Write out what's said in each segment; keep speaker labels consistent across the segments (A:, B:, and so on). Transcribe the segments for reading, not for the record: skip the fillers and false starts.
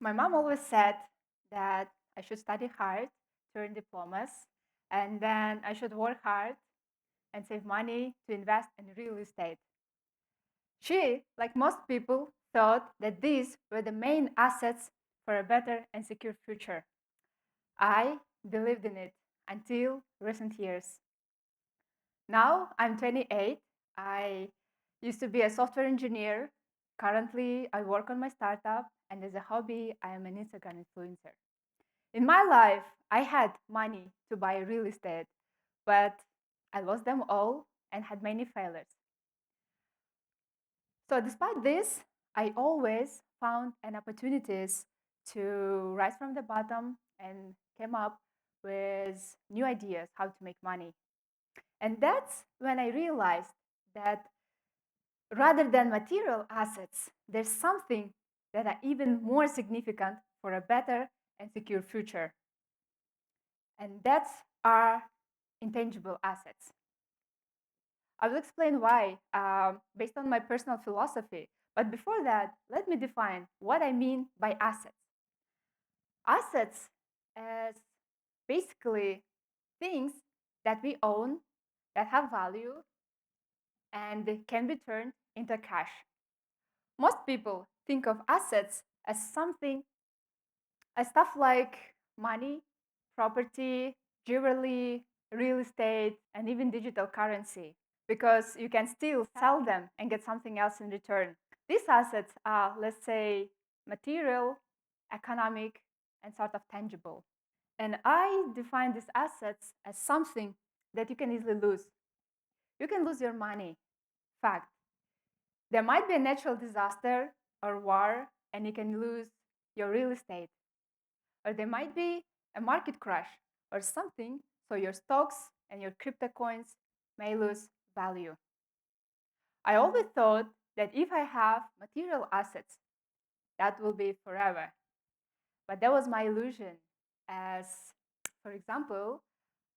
A: My mom always said that I should study hard to earn diplomas, and then I should work hard and save money to invest in real estate. She, like most people, thought that these were the main assets for a better and secure future. I believed in it until recent years. Now I'm 28. I used to be a software engineer. Currently, I work on my startup, and as a hobby, I am an Instagram influencer. In my life, I had money to buy real estate, but I lost them all and had many failures. So, despite this, I always found an opportunities to rise from the bottom and came up with new ideas how to make money. And that's when I realized that rather than material assets, there's something that are even more significant for a better and secure future. And that's our intangible assets. I will explain why based on my personal philosophy. But before that, let me define what I mean by assets. Assets as basically things that we own that have value and they can be turned into cash. Most people think of assets as something, as stuff like money, property, jewelry, real estate, and even digital currency, because you can still sell them and get something else in return. These assets are, let's say, material, economic, and sort of tangible. And I define these assets as something that you can easily lose. You can lose your money. Fact. There might be a natural disaster or war, and you can lose your real estate. Or there might be a market crash or something, so your stocks and your crypto coins may lose value. I always thought that if I have material assets, that will be forever. But that was my illusion, as, for example,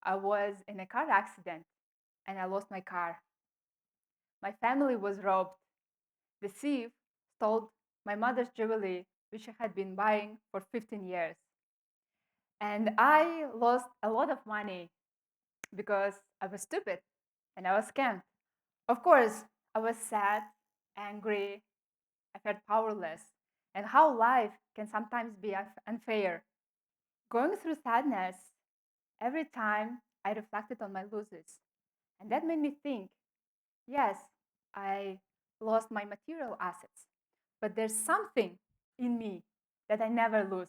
A: I was in a car accident and I lost my car. My family was robbed. The thief stole my mother's jewelry, which I had been buying for 15 years. And I lost a lot of money because I was stupid and I was scammed. Of course, I was sad, angry, I felt powerless, and how life can sometimes be unfair. Going through sadness every time I reflected on my losses. And that made me think yes, I lost my material assets, but there's something in me that I never lose,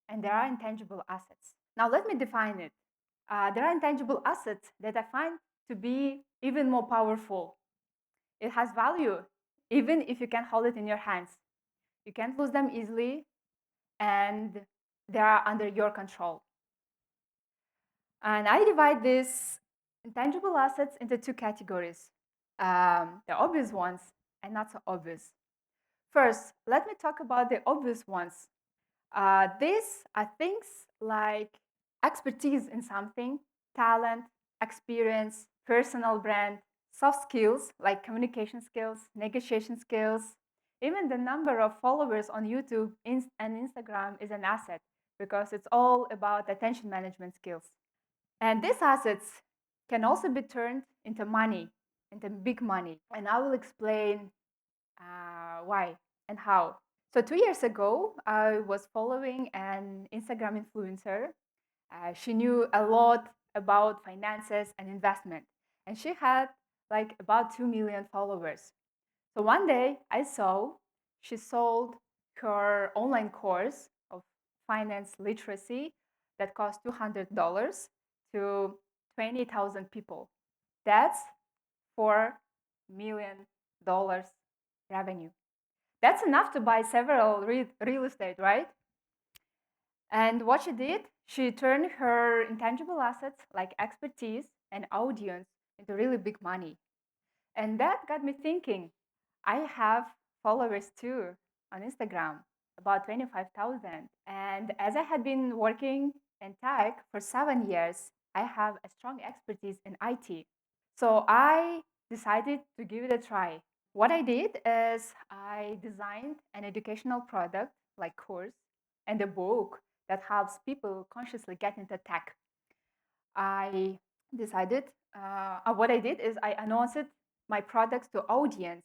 A: and there are intangible assets. Now, let me define it. There are intangible assets that I find to be even more powerful. It has value, even if you can't hold it in your hands. You can't lose them easily, and they are under your control. And I divide these intangible assets into two categories, the obvious ones and not so obvious. First, let me talk about the obvious ones. These are things like expertise in something, talent, experience, personal brand, soft skills like communication skills, negotiation skills. Even the number of followers on YouTube and Instagram is an asset because it's all about attention management skills. And these assets can also be turned into money, into big money. And I will explain why and how. So 2 years ago, I was following an Instagram influencer. She knew a lot about finances and investment, and she had like about 2 million followers. So one day I saw she sold her online course of finance literacy that cost $200 to 20,000 people. That's $4 million revenue. That's enough to buy several real estate, right? And what she did, she turned her intangible assets like expertise and audience into really big money. And that got me thinking. I have followers too on Instagram, about 25,000. And as I had been working in tech for 7 years, I have a strong expertise in IT. So I decided to give it a try. What I did is I designed an educational product like course and a book that helps people consciously get into tech. I decided, what I did is I announced my products to audience,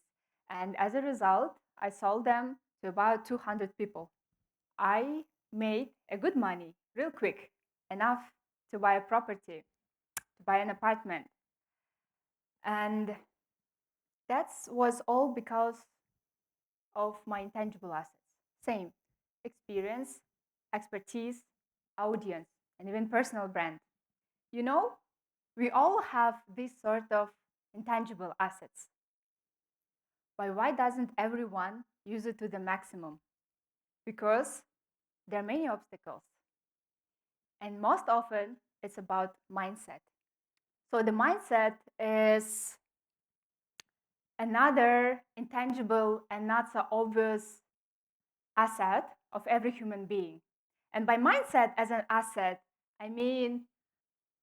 A: and as a result, I sold them to about 200 people. I made a good money real quick, enough to buy a property, to buy an apartment. And that was all because of my intangible assets. Same experience, expertise, audience, and even personal brand. You know, we all have this sort of intangible assets. But why doesn't everyone use it to the maximum? Because there are many obstacles. And most often, it's about mindset. So the mindset is another intangible and not so obvious asset of every human being. And by mindset as an asset, I mean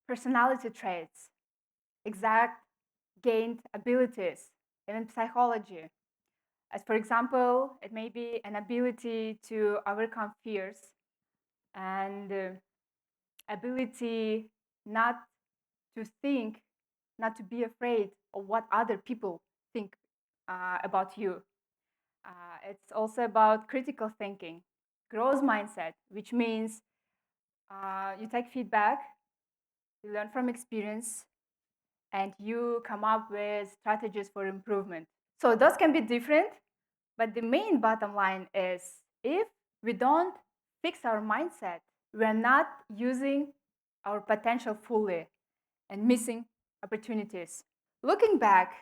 A: personality traits, exact gained abilities, even psychology. As for example, it may be an ability to overcome fears and ability not to think, not to be afraid of what other people think about you. It's also about critical thinking, growth mindset, which means you take feedback, you learn from experience, and you come up with strategies for improvement. So those can be different, but the main bottom line is if we don't fix our mindset, we're not using our potential fully and missing opportunities. Looking back,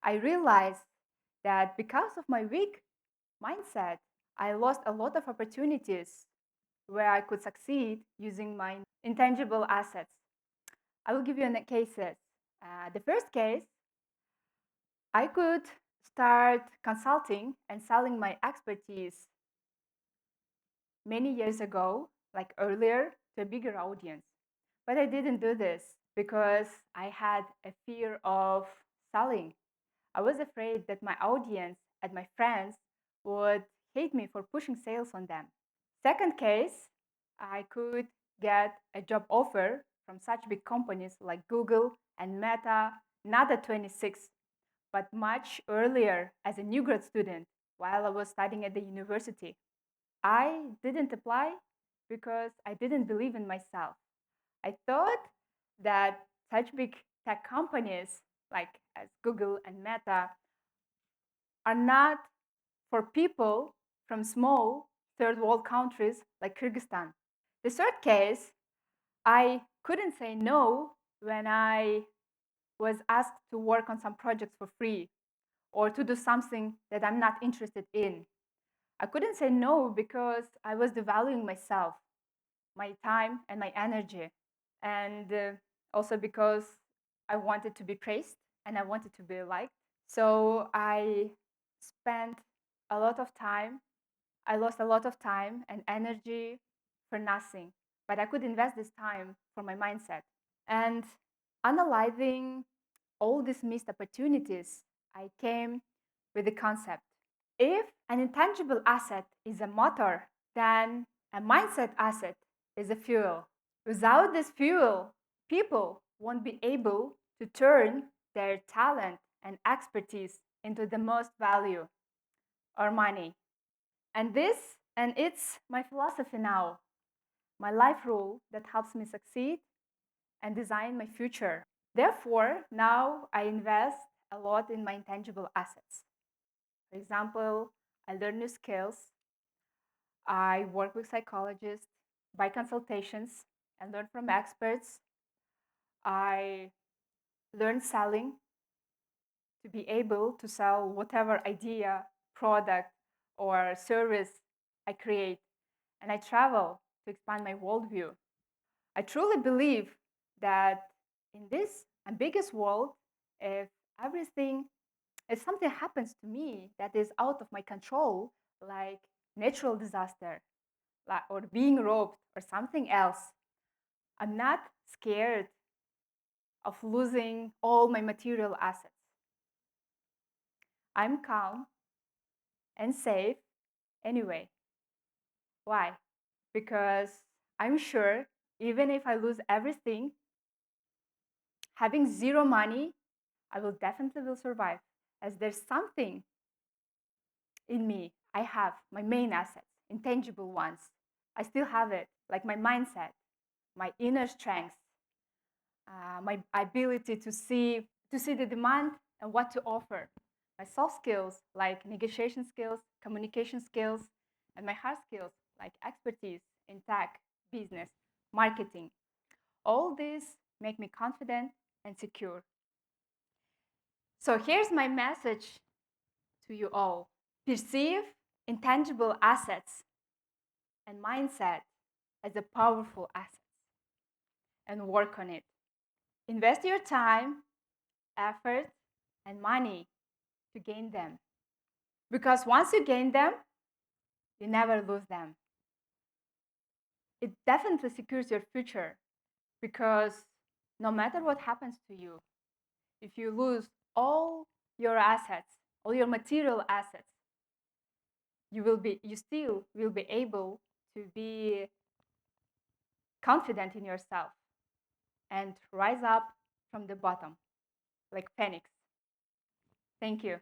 A: I realized that because of my weak mindset, I lost a lot of opportunities where I could succeed using my intangible assets. I will give you cases. The first case, I could start consulting and selling my expertise many years ago, like earlier, to a bigger audience. But I didn't do this because I had a fear of selling. I was afraid that my audience and my friends would hate me for pushing sales on them. Second case, I could get a job offer from such big companies like Google and Meta, not at 26, but much earlier as a new grad student while I was studying at the university. I didn't apply because I didn't believe in myself. I thought that such big tech companies like as Google and Meta are not for people from small third world countries like Kyrgyzstan. The third case, I couldn't say no when I was asked to work on some projects for free or to do something that I'm not interested in. I couldn't say no because I was devaluing myself, my time, and my energy. And also because I wanted to be praised and I wanted to be liked. So I spent a lot of time, I lost a lot of time and energy for nothing. But I could invest this time for my mindset. And analyzing all these missed opportunities, I came with the concept. If an intangible asset is a motor, then a mindset asset is a fuel. Without this fuel, people won't be able to turn their talent and expertise into the most value or money. And it's my philosophy now, my life rule that helps me succeed and design my future. Therefore, now I invest a lot in my intangible assets. For example, I learn new skills, I work with psychologists, buy consultations, and learn from experts. I learn selling to be able to sell whatever idea, product, or service I create. And I travel to expand my worldview. I truly believe that in this ambiguous world, if everything, if something happens to me that is out of my control, like natural disaster, like, or being robbed or something else, I'm not scared of losing all my material assets. I'm calm and safe anyway. Why? because I'm sure even if I lose everything, having zero money, I will definitely will survive, as there's something in me. I have my main assets, intangible ones. I still have it, like my mindset, my inner strength, my ability to see the demand and what to offer. My soft skills like negotiation skills, communication skills, and my hard skills like expertise in tech, business, marketing. All these make me confident and secure. So here's my message to you all. Perceive intangible assets and mindset as a powerful asset and work on it. Invest your time, effort, and money to gain them. Because once you gain them, you never lose them. It definitely secures your future because no matter what happens to you, if you lose all your assets, all your material assets, you still will be able to be confident in yourself and rise up from the bottom like phoenix. Thank you.